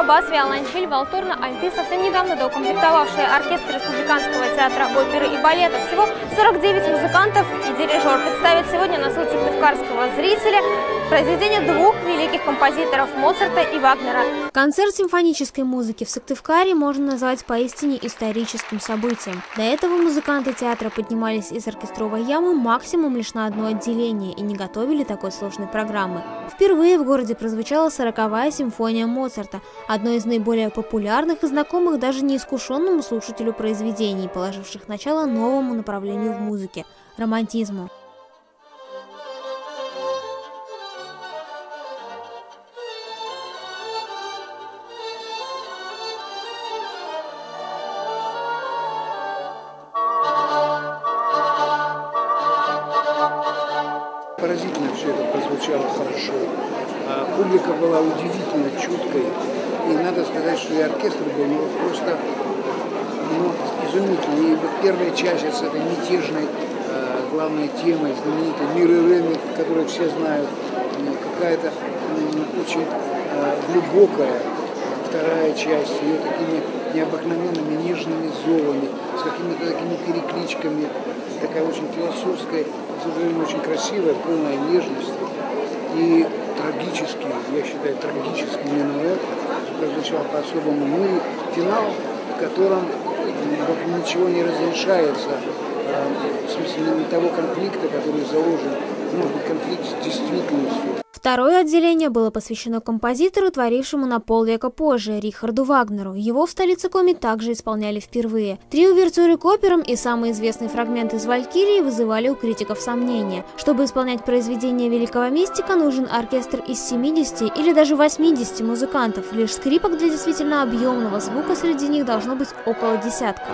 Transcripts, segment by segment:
контрабас, виолончель, валтурна, альты, совсем недавно доукомплектовавшие оркестр Республиканского театра оперы и балета. Всего 49 музыкантов и дирижер представит сегодня на суд сыктывкарского зрителя произведения двух великих композиторов Моцарта и Вагнера. Концерт симфонической музыки в Сыктывкаре можно назвать поистине историческим событием. До этого музыканты театра поднимались из оркестровой ямы максимум лишь на одно отделение и не готовили такой сложной программы. Впервые в городе прозвучала 40-я симфония Моцарта, одно из наиболее популярных и знакомых даже неискушенному слушателю произведений, положивших начало новому направлению в музыке – романтизму. Поразительно все это прозвучало хорошо. Публика была удивительно чуткой. И надо сказать, что и оркестр был просто изумительный. И вот первая часть с этой мятежной главной темой, знаменитой «Мир и рынок», которую все знают, какая-то очень глубокая вторая часть, ее такими необыкновенными нежными зовами, с какими-то такими перекличками, такая очень философская, к сожалению, очень красивая, полная нежности. И трагический, я считаю, трагический минуэт прозвучал по-особому. Ну и финал, в котором ничего не разрешается, в смысле того конфликта, который заложен, может быть, конфликт с действительностью. Второе отделение было посвящено композитору, творившему на полвека позже, Рихарду Вагнеру. Его в столице Коми также исполняли впервые. 3 увертюры к операм и самый известный фрагмент из «Валькирии» вызывали у критиков сомнения. Чтобы исполнять произведение великого мистика, нужен оркестр из 70 или даже 80 музыкантов. Лишь скрипок для действительно объемного звука среди них должно быть около десятка.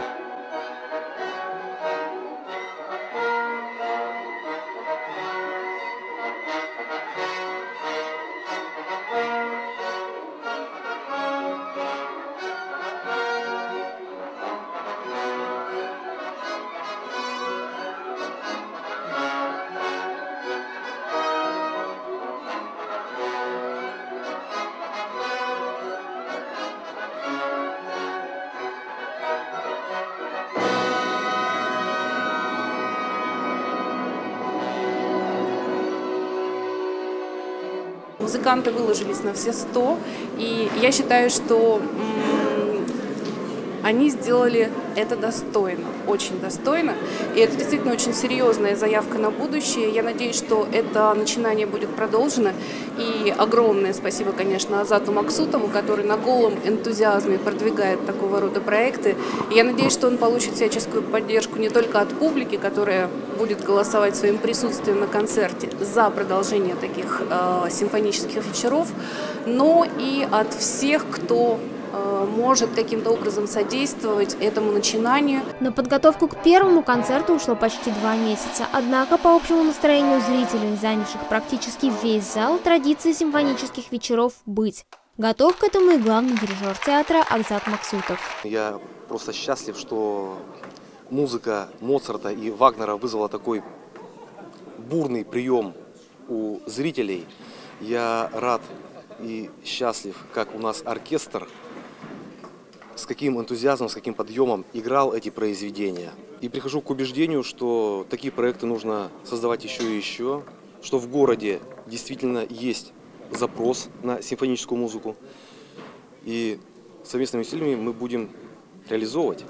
Музыканты выложились на все 100, и я считаю, что они сделали это достойно, очень достойно. И это действительно очень серьезная заявка на будущее. Я надеюсь, что это начинание будет продолжено. И огромное спасибо, конечно, Азату Максутову, который на голом энтузиазме продвигает такого рода проекты. И я надеюсь, что он получит всяческую поддержку не только от публики, которая будет голосовать своим присутствием на концерте за продолжение таких симфонических вечеров, но и от всех, кто может каким-то образом содействовать этому начинанию. На подготовку к первому концерту ушло почти 2 месяца. Однако, по общему настроению зрителей, занявших практически весь зал, традиции симфонических вечеров быть. Готов к этому и главный дирижер театра Азат Максутов. Я просто счастлив, что музыка Моцарта и Вагнера вызвала такой бурный прием у зрителей. Я рад и счастлив, как у нас оркестр с каким энтузиазмом, с каким подъемом играл эти произведения. И прихожу к убеждению, что такие проекты нужно создавать еще и еще, что в городе действительно есть запрос на симфоническую музыку. И совместными усилиями мы будем реализовывать.